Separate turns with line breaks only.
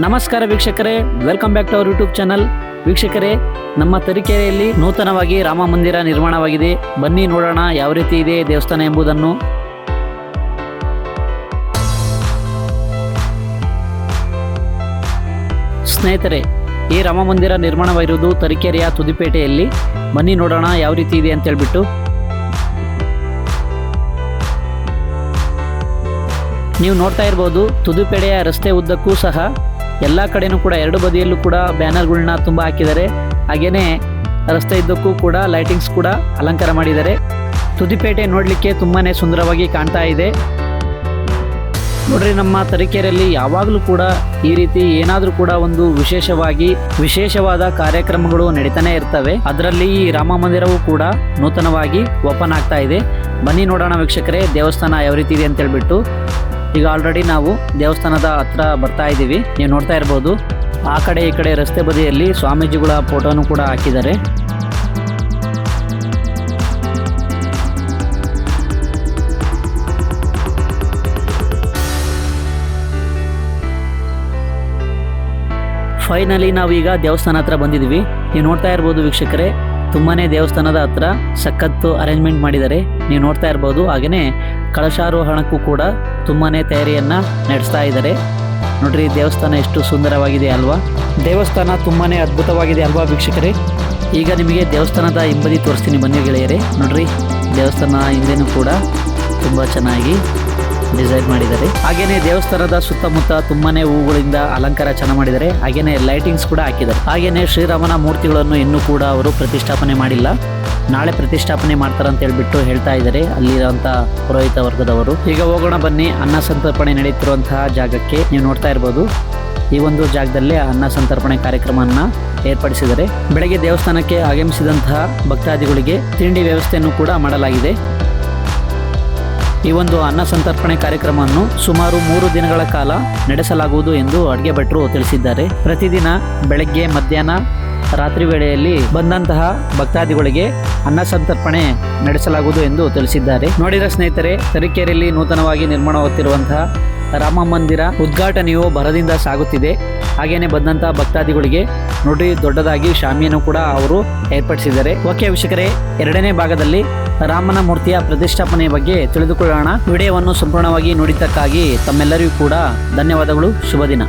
ನಮಸ್ಕಾರ ವೀಕ್ಷಕರೇ, welcome back to our YouTube channel. ವೀಕ್ಷಕರೇ, ನಮ್ಮ ತರೀಕೆರೆಯಲ್ಲಿ ನೂತನವಾಗಿ ರಾಮ ಮಂದಿರ ನಿರ್ಮಾಣವಾಗಿದೆ. ಬನ್ನಿ ನೋಡೋಣ ಯಾವ ರೀತಿ ಇದೆ ದೇವಸ್ಥಾನ ಎಂಬುದನ್ನು. ಸ್ನೇಹಿತರೆ, ಈ ರಾಮ ಮಂದಿರ ನಿರ್ಮಾಣವಾಗಿರುವುದು ತರೀಕೆರೆಯ ತುದಿಪೇಟೆಯಲ್ಲಿ. ಬನ್ನಿ ನೋಡೋಣ ಯಾವ ರೀತಿ ಇದೆ ಅಂತ ಹೇಳ್ಬಿಟ್ಟು. ನೀವು ನೋಡ್ತಾ ಇರ್ಬೋದು, ತುದಿಪೇಟೆಯ ರಸ್ತೆ ಉದ್ದಕ್ಕೂ ಸಹ ಎಲ್ಲ ಕಡೆನೂ ಕೂಡ ಎರಡು ಬದಿಯಲ್ಲೂ ಕೂಡ ಬ್ಯಾನರ್ಗಳನ್ನ ತುಂಬ ಹಾಕಿದ್ದಾರೆ. ಹಾಗೇನೆ ರಸ್ತೆ ಉದ್ದಕ್ಕೂ ಕೂಡ ಲೈಟಿಂಗ್ಸ್ ಕೂಡ ಅಲಂಕಾರ ಮಾಡಿದ್ದಾರೆ. ತುದಿಪೇಟೆ ನೋಡಲಿಕ್ಕೆ ತುಂಬಾ ಸುಂದರವಾಗಿ ಕಾಣ್ತಾ ಇದೆ. ನೋಡ್ರಿ, ನಮ್ಮ ತರೀಕೆರೆಯಲ್ಲಿ ಯಾವಾಗಲೂ ಕೂಡ ಈ ರೀತಿ ಏನಾದರೂ ಕೂಡ ಒಂದು ವಿಶೇಷವಾದ ಕಾರ್ಯಕ್ರಮಗಳು ನಡೀತಾನೆ ಇರ್ತವೆ. ಅದರಲ್ಲಿ ಈ ರಾಮ ಮಂದಿರವೂ ಕೂಡ ನೂತನವಾಗಿ ಓಪನ್ ಆಗ್ತಾ ಇದೆ. ಬನ್ನಿ ನೋಡೋಣ ವೀಕ್ಷಕರೇ, ದೇವಸ್ಥಾನ ಯಾವ ರೀತಿ ಇದೆ ಅಂತ ಹೇಳ್ಬಿಟ್ಟು. ಈಗ ಆಲ್ರೆಡಿ ನಾವು ದೇವಸ್ಥಾನದ ಹತ್ರ ಬರ್ತಾ ಇದ್ದೀವಿ. ನೀವು ನೋಡ್ತಾ ಇರ್ಬೋದು, ಆ ಕಡೆ ಈ ಕಡೆ ರಸ್ತೆ ಬದಿಯಲ್ಲಿ ಸ್ವಾಮೀಜಿಗಳ ಫೋಟೋನು ಕೂಡ ಹಾಕಿದ್ದಾರೆ. ಫೈನಲಿ ನಾವೀಗ ದೇವಸ್ಥಾನ ಹತ್ರ ಬಂದಿದ್ದೀವಿ. ನೀವು ನೋಡ್ತಾ ಇರ್ಬೋದು ವೀಕ್ಷಕರೇ, ತುಂಬಾನೇ ದೇವಸ್ಥಾನದ ಹತ್ರ ಸಖತ್ತು ಅರೇಂಜ್ಮೆಂಟ್ ಮಾಡಿದ್ದಾರೆ. ನೀವು ನೋಡ್ತಾ ಇರ್ಬೋದು. ಹಾಗೆಯೇ ಕಳಶಾರೋಹಣಕ್ಕೂ ಕೂಡ ತುಂಬಾನೇ ತಯಾರಿಯನ್ನ ನಡೆಸ್ತಾ ಇದ್ದಾರೆ. ನೋಡ್ರಿ, ದೇವಸ್ಥಾನ ಎಷ್ಟು ಸುಂದರವಾಗಿದೆ ಅಲ್ವಾ? ದೇವಸ್ಥಾನ ತುಂಬಾನೇ ಅದ್ಭುತವಾಗಿದೆ ಅಲ್ವಾ ವೀಕ್ಷಕರೇ? ಈಗ ನಿಮಗೆ ದೇವಸ್ಥಾನದ ಹಿಂಬದಿ ತೋರಿಸ್ತೀನಿ, ಬನ್ನಿ ಗೆಳೆಯರೇ. ನೋಡ್ರಿ, ದೇವಸ್ಥಾನ ಹಿಂದೆನೂ ಕೂಡ ತುಂಬ ಚೆನ್ನಾಗಿ ಡಿಸೈನ್ ಮಾಡಿದ್ದಾರೆ. ಹಾಗೇನೆ ದೇವಸ್ಥಾನದ ಸುತ್ತಮುತ್ತ ತುಂಬಾನೇ ಹೂಗಳಿಂದ ಅಲಂಕಾರ ಚೆನ್ನಾಗಿ ಮಾಡಿದ್ದಾರೆ. ಹಾಗೇನೆ ಲೈಟಿಂಗ್ಸ್ ಕೂಡ ಹಾಕಿದ್ದಾರೆ. ಹಾಗೇನೆ ಶ್ರೀರಾಮನ ಮೂರ್ತಿಗಳನ್ನು ಇನ್ನೂ ಕೂಡ ಅವರು ಪ್ರತಿಷ್ಠಾಪನೆ ಮಾಡಿಲ್ಲ. ನಾಳೆ ಪ್ರತಿಷ್ಠಾಪನೆ ಮಾಡ್ತಾರಂತ ಹೇಳ್ಬಿಟ್ಟು ಹೇಳ್ತಾ ಇದ್ದಾರೆ ಅಲ್ಲಿರುವಂತಹ ಪುರೋಹಿತ ವರ್ಗದವರು. ಈಗ ಹೋಗೋಣ ಬನ್ನಿ ಅನ್ನ ಸಂತರ್ಪಣೆ ನಡೆಯುತ್ತಿರುವಂತಹ ಜಾಗಕ್ಕೆ. ನೀವು ನೋಡ್ತಾ ಇರ್ಬೋದು, ಈ ಒಂದು ಜಾಗದಲ್ಲೇ ಅನ್ನ ಸಂತರ್ಪಣೆ ಕಾರ್ಯಕ್ರಮವನ್ನ ಏರ್ಪಡಿಸಿದ್ದಾರೆ. ಬೆಳಗ್ಗೆ ದೇವಸ್ಥಾನಕ್ಕೆ ಆಗಮಿಸಿದಂತಹ ಭಕ್ತಾದಿಗಳಿಗೆ ತಿಂಡಿ ವ್ಯವಸ್ಥೆಯನ್ನು ಕೂಡ ಮಾಡಲಾಗಿದೆ. ಈ ಒಂದು ಅನ್ನ ಸಂತರ್ಪಣೆ ಕಾರ್ಯಕ್ರಮವನ್ನು ಸುಮಾರು 3 ದಿನಗಳ ಕಾಲ ನಡೆಸಲಾಗುವುದು ಎಂದು ಅಡುಗೆ ಭಟ್ರು ತಿಳಿಸಿದ್ದಾರೆ. ಪ್ರತಿದಿನ ಬೆಳಗ್ಗೆ, ಮಧ್ಯಾಹ್ನ, ರಾತ್ರಿ ವೇಳೆಯಲ್ಲಿ ಬಂದಂತಹ ಭಕ್ತಾದಿಗಳಿಗೆ ಅನ್ನ ಸಂತರ್ಪಣೆ ನಡೆಸಲಾಗುವುದು ಎಂದು ತಿಳಿಸಿದ್ದಾರೆ. ನೋಡಿದ ಸ್ನೇಹಿತರೆ, ತರೀಕೆರೆಯಲ್ಲಿ ನೂತನವಾಗಿ ನಿರ್ಮಾಣವಾಗುತ್ತಿರುವಂತಹ ರಾಮ ಮಂದಿರ ಉದ್ಘಾಟನೆಯು ಭರದಿಂದ ಸಾಗುತ್ತಿದೆ. ಹಾಗೇನೆ ಬಂದಂತಹ ಭಕ್ತಾದಿಗಳಿಗೆ ನೋಡ್ರಿ, ದೊಡ್ಡದಾಗಿ ಶಾಮಿಯನ್ನು ಕೂಡ ಅವರು ಏರ್ಪಡಿಸಿದ್ದಾರೆ. ಓಕೆ ವೀಕ್ಷಕರೇ, 2ನೇ ಭಾಗದಲ್ಲಿ ರಾಮನ ಮೂರ್ತಿಯ ಪ್ರತಿಷ್ಠಾಪನೆ ಬಗ್ಗೆ ತಿಳಿದುಕೊಳ್ಳೋಣ. ವಿಡಿಯೋವನ್ನು ಸಂಪೂರ್ಣವಾಗಿ ನೋಡಿದ್ದಕ್ಕಾಗಿ ತಮ್ಮೆಲ್ಲರಿಗೂ ಕೂಡ ಧನ್ಯವಾದಗಳು. ಶುಭ ದಿನ.